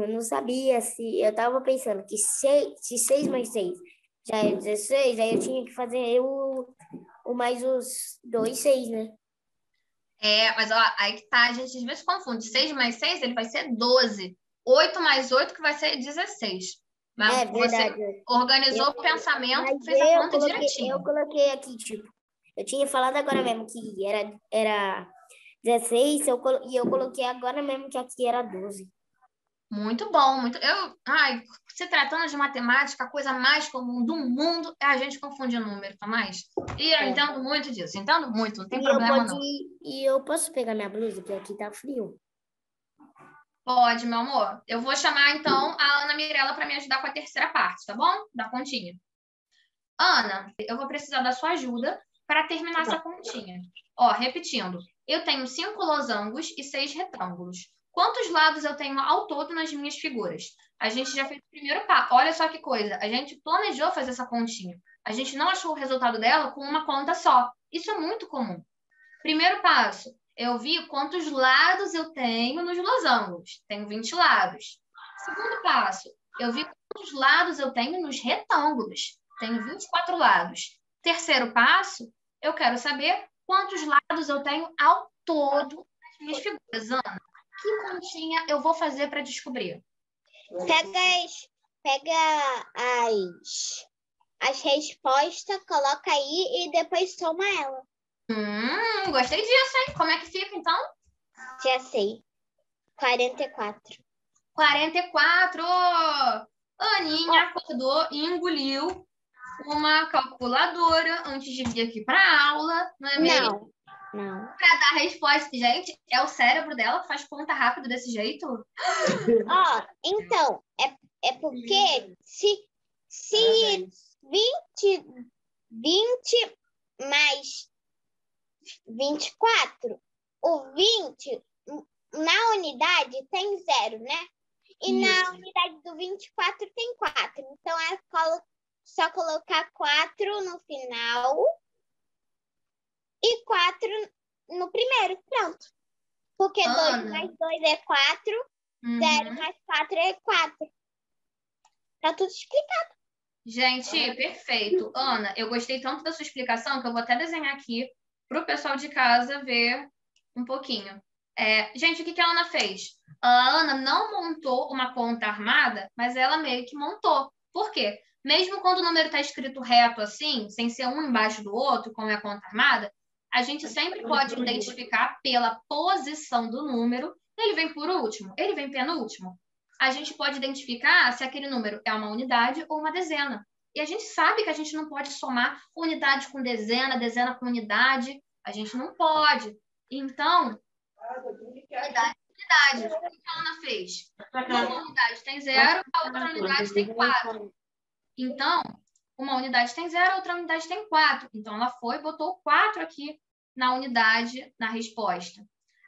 não sabia se... Eu tava pensando que se 6 mais 6 já é 16, aí eu tinha que fazer o mais os 2, 6, né?
Mas aí que tá, a gente às vezes confunde. 6 mais 6, ele vai ser 12. 8 mais 8, que vai ser 16. Mas
verdade.
Você organizou o pensamento, fez a conta direitinho.
Eu coloquei aqui, eu tinha falado agora mesmo que era 16, e eu coloquei agora mesmo que aqui era 12.
Muito bom, se tratando de matemática, a coisa mais comum do mundo é a gente confundir número, Tomás. E eu entendo muito disso, entendo muito, não tem problema não.
E eu posso pegar minha blusa, que aqui tá frio?
Pode, meu amor. Eu vou chamar, então, a Ana Mirella para me ajudar com a terceira parte, tá bom? Da continha. Ana, eu vou precisar da sua ajuda para terminar essa continha. Repetindo. Eu tenho 5 losangos e 6 retângulos. Quantos lados eu tenho ao todo nas minhas figuras? A gente já fez o primeiro passo. Olha só que coisa. A gente planejou fazer essa continha. A gente não achou o resultado dela com uma conta só. Isso é muito comum. Primeiro passo. Eu vi quantos lados eu tenho nos losangos. Tenho 20 lados. Segundo passo. Eu vi quantos lados eu tenho nos retângulos. Tenho 24 lados. Terceiro passo. Eu quero saber quantos lados eu tenho ao todo nas minhas figuras. Ana, que continha eu vou fazer para descobrir?
Pega as respostas, coloca aí e depois soma ela.
Gostei disso, hein? Como é que fica, então?
Já sei. 44.
44! Aninha acordou e engoliu uma calculadora antes de vir aqui para a aula, não é mesmo?
Não.
Para dar a resposta. Gente, é o cérebro dela que faz conta rápido desse jeito?
Então, é porque se 20 mais 24 o 20, na unidade tem 0, né? E na unidade do 24 tem 4. Então, é só colocar 4 no final e 4 no primeiro. Pronto. Porque 2 mais 2 é 4, 0 mais 4 é 4. Tá tudo explicado.
Gente, perfeito. Ana, eu gostei tanto da sua explicação que eu vou até desenhar aqui para o pessoal de casa ver um pouquinho. Gente, o que a Ana fez? A Ana não montou uma conta armada, mas ela meio que montou. Por quê? Mesmo quando o número está escrito reto assim, sem ser um embaixo do outro, como é a conta armada, a gente sempre pode identificar pela posição do número. Ele vem por último? Ele vem penúltimo? A gente pode identificar se aquele número é uma unidade ou uma dezena. E a gente sabe que a gente não pode somar unidade com dezena, dezena com unidade. A gente não pode. Então, unidade. O que a Ana fez? Uma unidade tem 0, a outra unidade tem 4. Então, uma unidade tem 0, a outra unidade tem 4. Então, ela foi e botou 4 aqui na unidade, na resposta.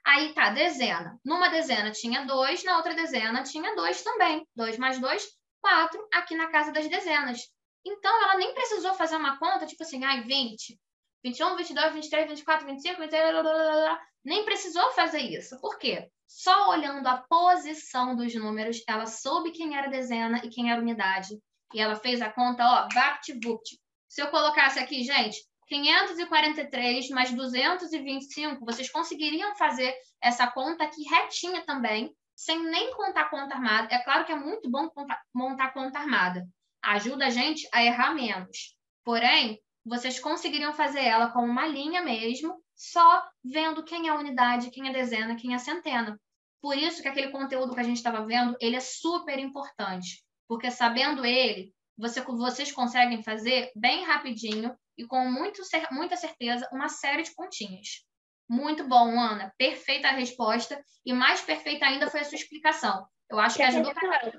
Aí tá, dezena. Numa dezena tinha 2, na outra dezena tinha 2 também. 2 mais 2, 4, aqui na casa das dezenas. Então, ela nem precisou fazer uma conta, tipo assim, 20, 21, 22, 23, 24, 25, 26, blá, blá, blá, blá. Nem precisou fazer isso. Por quê? Só olhando a posição dos números, ela soube quem era dezena e quem era unidade. E ela fez a conta, ó, vapt-vupt. Se eu colocasse aqui, gente, 543 mais 225, vocês conseguiriam fazer essa conta aqui retinha também, sem nem contar conta armada. É claro que é muito bom montar conta armada. Ajuda a gente a errar menos. Porém, vocês conseguiriam fazer ela com uma linha mesmo, só vendo quem é a unidade, quem é dezena, quem é centena. Por isso que aquele conteúdo que a gente estava vendo, ele é super importante. Porque sabendo ele, vocês conseguem fazer bem rapidinho e com muita certeza uma série de continhas. Muito bom, Ana. Perfeita a resposta. E mais perfeita ainda foi a sua explicação. Eu acho que ajudou para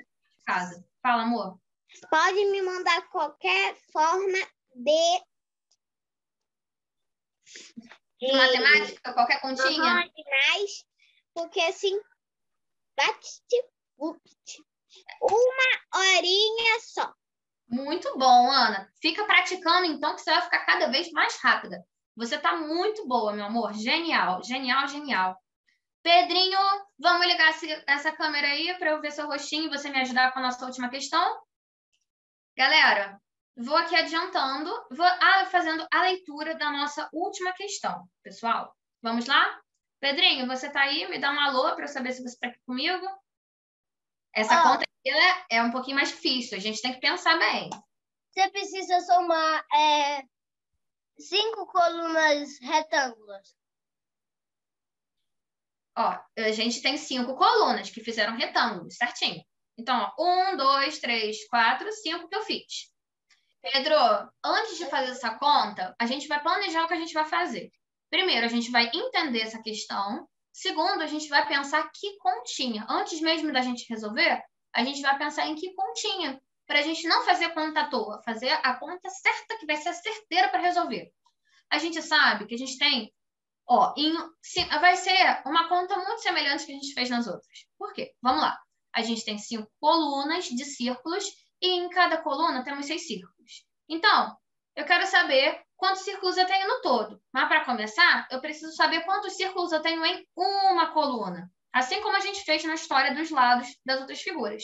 casa. Fala, amor.
Pode me mandar qualquer forma de
matemática, qualquer continha?
Demais, porque assim, uma horinha só.
Muito bom, Ana. Fica praticando, então, que você vai ficar cada vez mais rápida. Você tá muito boa, meu amor. Genial, genial, genial. Pedrinho, vamos ligar essa câmera aí para eu ver seu rostinho e você me ajudar com a nossa última questão? Galera, vou aqui adiantando, fazendo a leitura da nossa última questão. Pessoal, vamos lá? Pedrinho, você tá aí? Me dá um alô para eu saber se você está aqui comigo. Essa conta aqui é um pouquinho mais difícil, a gente tem que pensar bem.
Você precisa somar 5 colunas retângulas.
Ó, a gente tem 5 colunas que fizeram retângulos, certinho. Então, ó, 1, 2, 3, 4, 5 que eu fiz. Pedro, antes de fazer essa conta, a gente vai planejar o que a gente vai fazer. Primeiro, a gente vai entender essa questão. Segundo, a gente vai pensar que continha. Antes mesmo da gente resolver, a gente vai pensar em que continha. Para a gente não fazer conta à toa, fazer a conta certa, que vai ser a certeira para resolver. A gente sabe que a gente tem... Ó, vai ser uma conta muito semelhante que a gente fez nas outras. Por quê? Vamos lá. A gente tem 5 colunas de círculos e em cada coluna temos 6 círculos. Então, eu quero saber quantos círculos eu tenho no todo. Mas, para começar, eu preciso saber quantos círculos eu tenho em uma coluna. Assim como a gente fez na história dos lados das outras figuras.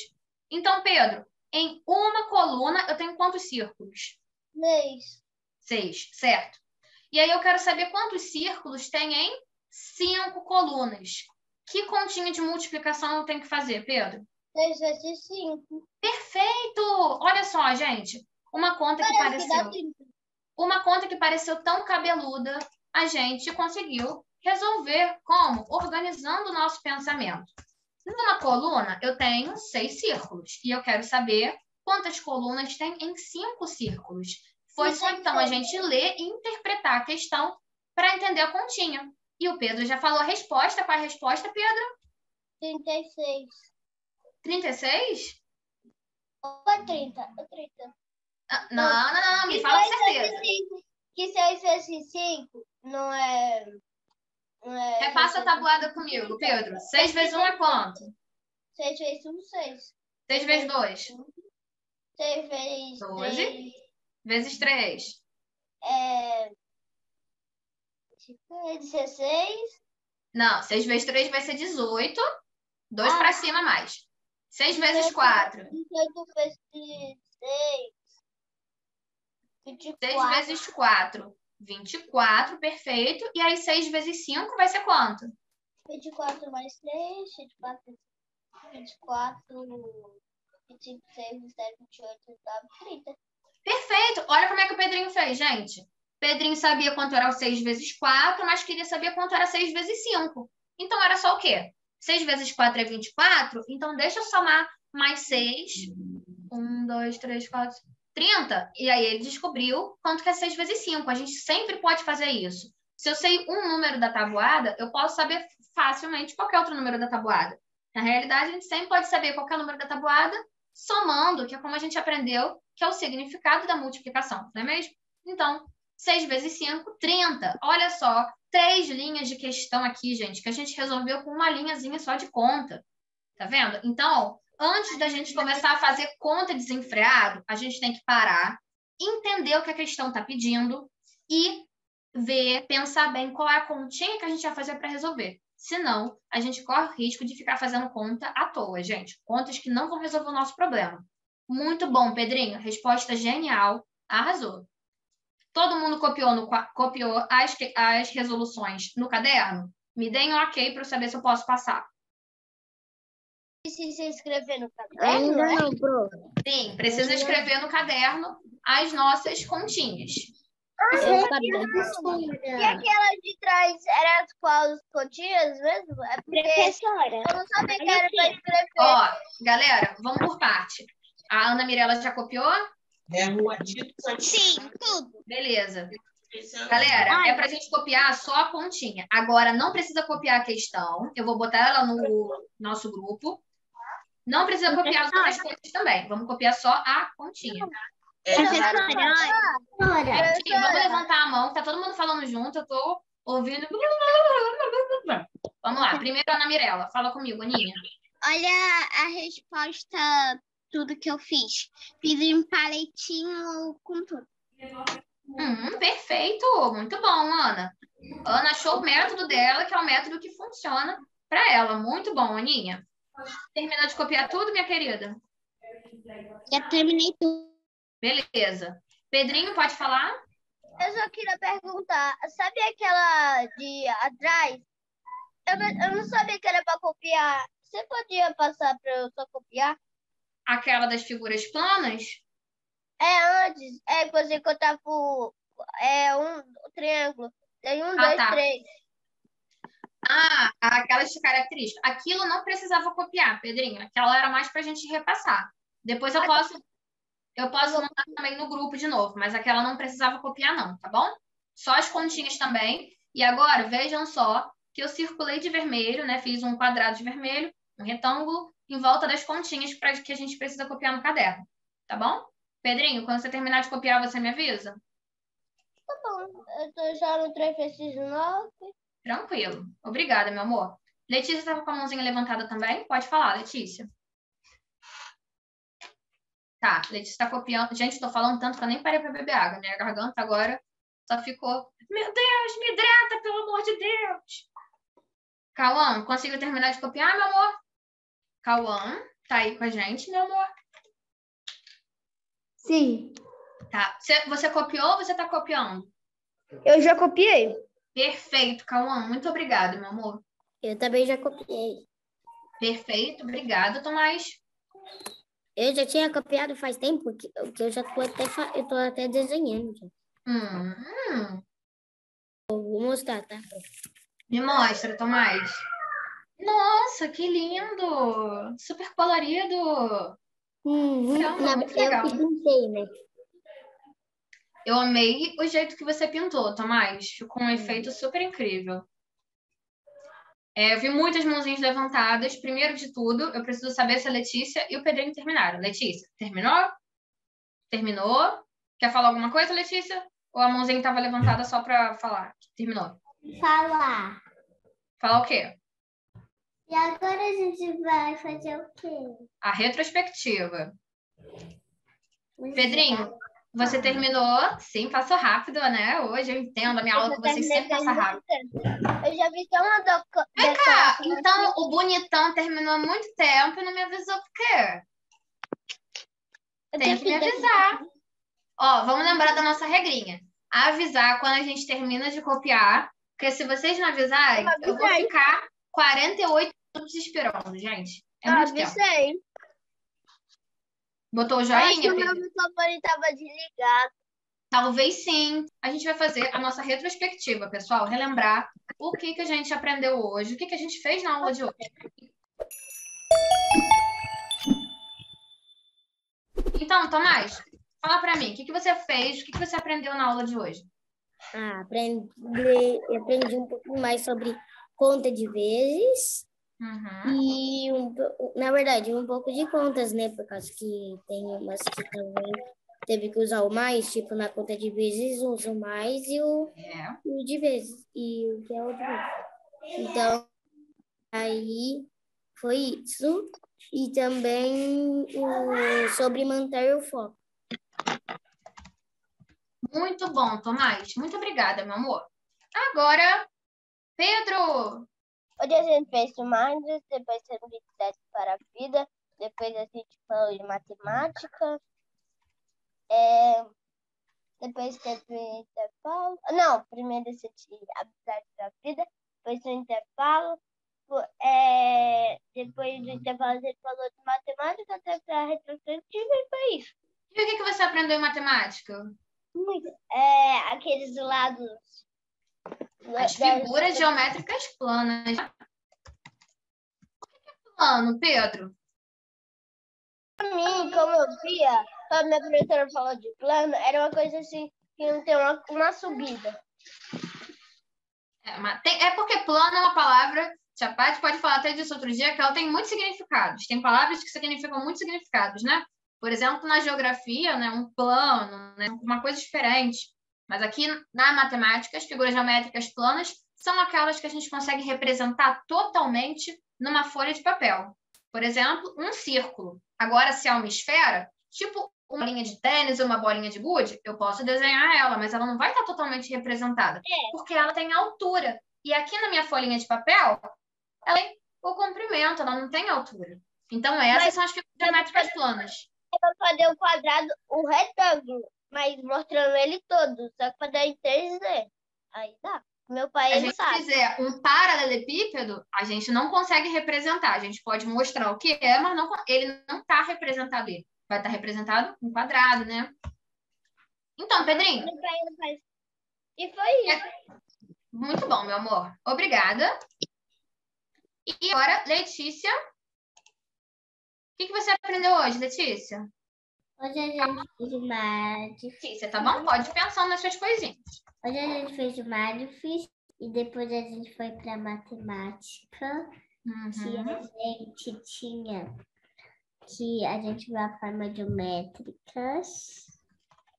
Então, Pedro, em uma coluna eu tenho quantos círculos?
6.
6, certo. E aí eu quero saber quantos círculos tem em 5 colunas. Que continha de multiplicação eu tenho que fazer, Pedro?
6 vezes 5.
Perfeito! Olha só, gente. Uma conta que pareceu tão cabeluda, a gente conseguiu resolver como? Organizando o nosso pensamento. Numa coluna, eu tenho 6 círculos. E eu quero saber quantas colunas tem em 5 círculos. Foi só, então, a gente ler e interpretar a questão para entender a continha. E o Pedro já falou a resposta. Qual é a resposta, Pedro?
36.
36?
Ou é 30? É 30.
Não. Me fala com certeza.
Que 6 vezes 5 não é
Repassa a tabuada comigo, Pedro. 6 vezes 1 é quanto?
6 vezes 1, 6.
6 vezes 2?
6 vezes
12.
3
Vezes 3?
é 16.
Não, 6 vezes 3 vai ser 18. 2 para cima mais. 6 vezes 4?
18 vezes 6.
6
24.
vezes 4? 24, perfeito. E aí 6 vezes 5 vai ser quanto?
24 mais 3, 24, 25, 6, 27, 28, 29, 30.
Perfeito. Olha como é que o Pedrinho fez, gente. Pedrinho sabia quanto era o 6 vezes 4, mas queria saber quanto era 6 vezes 5. Então, era só o quê? 6 vezes 4 é 24. Então, deixa eu somar mais 6. 1, 2, 3, 4, 30. E aí, ele descobriu quanto que é 6 vezes 5. A gente sempre pode fazer isso. Se eu sei um número da tabuada, eu posso saber facilmente qualquer outro número da tabuada. Na realidade, a gente sempre pode saber qualquer número da tabuada somando, que é como a gente aprendeu, que é o significado da multiplicação, não é mesmo? Então, 6 vezes 5, 30. Olha só, 3 linhas de questão aqui, gente, que a gente resolveu com uma linhazinha só de conta. Tá vendo? Então, antes da gente começar a fazer conta desenfreado, a gente tem que parar, entender o que a questão está pedindo e ver, pensar bem qual é a continha que a gente vai fazer para resolver. Senão, a gente corre o risco de ficar fazendo conta à toa, gente. Contas que não vão resolver o nosso problema. Muito bom, Pedrinho. Resposta genial. Arrasou. Todo mundo copiou as resoluções no caderno? Me deem um ok para eu saber se eu posso passar.
Precisa escrever no caderno?
Ainda não, Pro.
Sim, precisa escrever no caderno as nossas continhas.
E aquela de trás, era quais continhas mesmo? É porque
Professora,
eu não sabia que era para escrever.
Ó, galera, vamos por parte. A Ana Mirella já copiou?
Sim, tudo.
Beleza. Galera, é pra gente copiar só a continha. Agora, não precisa copiar a questão. Eu vou botar ela no nosso grupo. Não precisa copiar as outras coisas também. Vamos copiar só a continha. Gente, vamos levantar a mão. Tá todo mundo falando junto. Eu tô ouvindo. Vamos lá. Primeiro, Ana Mirella. Fala comigo, Aninha.
Olha a resposta, tudo que eu fiz. Fiz um paletinho com tudo.
Perfeito. Muito bom, Ana. Ana achou o método dela, que é o método que funciona para ela. Muito bom, Aninha. Terminou de copiar tudo, minha querida?
Já terminei tudo.
Beleza. Pedrinho, pode falar?
Eu só queria perguntar, sabe aquela de atrás? Eu não sabia que era para copiar. Você podia passar para eu só copiar?
Aquela das figuras planas?
É antes. É que você contar por um triângulo. Tem 1, 2,
tá.
3.
Aquelas de características. Aquilo não precisava copiar, Pedrinho. Aquela era mais para a gente repassar. Depois eu posso mandar também no grupo de novo, mas aquela não precisava copiar não, tá bom? Só as continhas também. E agora, vejam só que eu circulei de vermelho, né? Fiz um quadrado de vermelho, um retângulo, em volta das continhas para que a gente precisa copiar no caderno, tá bom? Pedrinho, quando você terminar de copiar, você me avisa?
Tá bom. Eu tô já no 3 vezes 9.
Tranquilo. Obrigada, meu amor. Letícia estava com a mãozinha levantada também? Pode falar, Letícia. Tá, Letícia está copiando. Gente, estou falando tanto que eu nem parei para beber água. Minha garganta agora só ficou... Meu Deus, me hidrata, pelo amor de Deus. Cauã, conseguiu terminar de copiar, meu amor? Cauã, tá aí com a gente, meu amor?
Sim.
Tá. Você copiou ou você está copiando?
Eu já copiei.
Perfeito, Cauã. Muito obrigada, meu amor.
eu também já copiei.
Perfeito, obrigada, Tomás.
Eu já tinha copiado faz tempo, que eu já tô até desenhando. Já. Eu vou mostrar, tá?
Me mostra, Tomás. Nossa, que lindo! Super colorido. Muito legal.
Eu que pintei, né?
Eu amei o jeito que você pintou, Tomás. Ficou um efeito super incrível. Eu vi muitas mãozinhas levantadas. Primeiro de tudo, eu preciso saber se a Letícia e o Pedrinho terminaram. Letícia, terminou? Terminou? Quer falar alguma coisa, Letícia? Ou a mãozinha estava levantada só para falar? Terminou.
Falar.
Falar o quê?
E agora a gente vai fazer o quê?
A retrospectiva. Pedrinho, você terminou? Sim, passou rápido, né? Hoje eu entendo, a minha aula com vocês sempre passa rápido.
Eu já vi só uma
Vem cá, então o bonitão terminou há muito tempo e não me avisou por quê? Tem que me avisar. Ó, vamos lembrar da nossa regrinha. Avisar quando a gente termina de copiar, porque se vocês não avisarem, eu vou ficar 48 minutos esperando, gente. É muito tempo.
Avisei.
Botou o
Eu acho que
joinha,
o meu
Pedro?
microfone estava desligado.
Talvez sim. A gente vai fazer a nossa retrospectiva, pessoal. Relembrar o que a gente aprendeu hoje, o que a gente fez na aula de hoje. Então, Tomás, fala pra mim, o que você fez, o que você aprendeu na aula de hoje?
Eu aprendi um pouco mais sobre conta de vezes e, na verdade, um pouco de contas, né? Por causa que tem umas que também teve que usar o mais, tipo, na conta de vezes, usa o mais e o de vezes, e o que é o de vezes. Então, aí foi isso. E também sobre manter o foco.
Muito bom, Tomás. Muito obrigada, meu amor. Agora, Pedro.
Hoje a gente fez humanas, depois teve atividade para a vida, depois a gente falou de matemática, depois teve intervalo. Não, primeiro a gente habilidade para a vida, depois do intervalo, depois do intervalo a gente falou de matemática, até a retrospectiva e foi isso.
E o que você aprendeu em matemática?
Muito. Aqueles lados.
As figuras geométricas planas. O que é plano, Pedro?
Para mim, como eu via, quando minha professora falou de plano, era uma coisa assim, que não tem uma subida.
É porque plano é uma palavra, Tia Paty pode falar até disso outro dia, que ela tem muitos significados. Tem palavras que significam muitos significados, né? Por exemplo, na geografia, né, um plano, né, uma coisa diferente. Mas aqui na matemática, as figuras geométricas planas são aquelas que a gente consegue representar totalmente numa folha de papel. Por exemplo, um círculo. Agora, se é uma esfera, tipo uma linha de tênis ou uma bolinha de gude, eu posso desenhar ela, mas ela não vai estar totalmente representada, porque ela tem altura. E aqui na minha folhinha de papel, ela tem o comprimento, ela não tem altura. Então, essas são as figuras geométricas planas.
Eu vou fazer o quadrado, o retângulo, mas mostrando ele todo, só que fazer em 3D. Aí dá. Meu pai, ele sabe.
Se a gente fizer um paralelepípedo, a gente não consegue representar. A gente pode mostrar o que é, mas ele não está representado ali. Vai estar representado em quadrado, né? Então, Pedrinho.
Meu pai, ele faz. E foi isso.
Muito bom, meu amor. Obrigada. E agora, Letícia. O que você aprendeu hoje, Letícia?
Hoje a gente fez o Madifis.
Letícia, tá bom? Pode ir pensando nas suas coisinhas.
Hoje a gente fez o Madifis e depois a gente foi para matemática, que a gente tinha que a gente viu a forma geométricas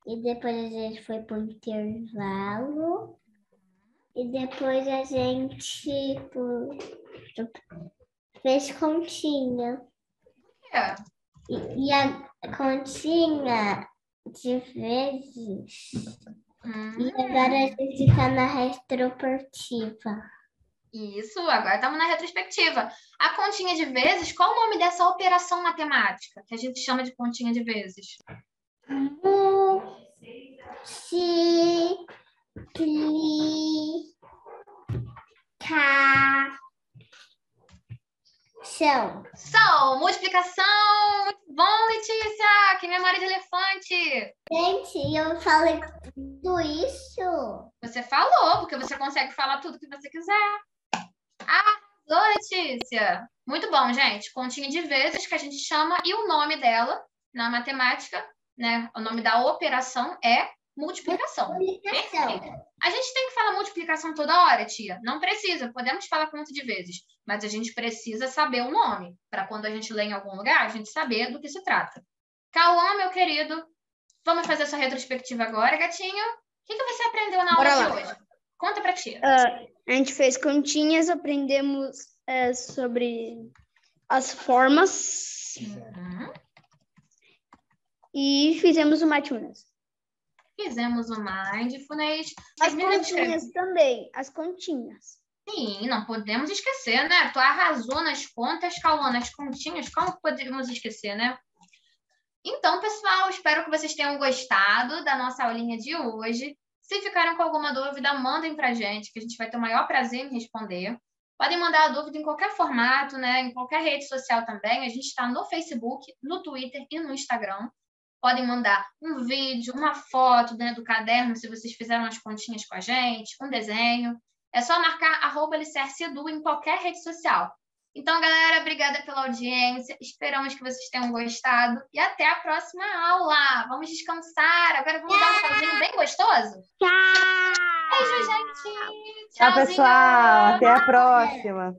e depois a gente foi para o intervalo e depois a gente fez continha. E a continha de vezes. E agora a gente está na retrospectiva.
Isso, agora estamos na retrospectiva. A continha de vezes, qual o nome dessa operação matemática que a gente chama de continha de vezes? Multiplicação. Muito bom, Letícia. Que memória de elefante.
Gente, eu falei tudo isso.
Você falou, porque você consegue falar tudo que você quiser. Arrasou, Letícia. Muito bom, gente. Continha de vezes que a gente chama e o nome dela na matemática, né? O nome da operação é multiplicação. A gente tem que falar multiplicação toda hora, tia? Não precisa, podemos falar conta de vezes, mas a gente precisa saber o nome, para quando a gente lê em algum lugar, a gente saber do que se trata. Cauã, meu querido, vamos fazer essa retrospectiva agora, gatinho? O que você aprendeu na aula de hoje? Conta pra tia.
A gente fez continhas, aprendemos sobre as formas e fizemos o Mindfulness.
Fizemos o Mindfulness.
As
Termina de escrever.
continhas também, as continhas.
Sim, não podemos esquecer, né? Tu arrasou nas contas, Cauã, nas continhas. Como poderíamos esquecer, né? Então, pessoal, espero que vocês tenham gostado da nossa aulinha de hoje. Se ficaram com alguma dúvida, mandem pra gente, que a gente vai ter o maior prazer em responder. Podem mandar a dúvida em qualquer formato, né? Em qualquer rede social também. A gente está no Facebook, no Twitter e no Instagram. Podem mandar um vídeo, uma foto, né, do caderno, se vocês fizeram as continhas com a gente, um desenho. É só marcar @alicerceedu em qualquer rede social. Então, galera, obrigada pela audiência. Esperamos que vocês tenham gostado. E até a próxima aula. Vamos descansar. Agora vamos dar um tchauzinho bem gostoso.
Tchau!
Beijo, gente.
Tchau,
Tchauzinho.
pessoal. Até a próxima.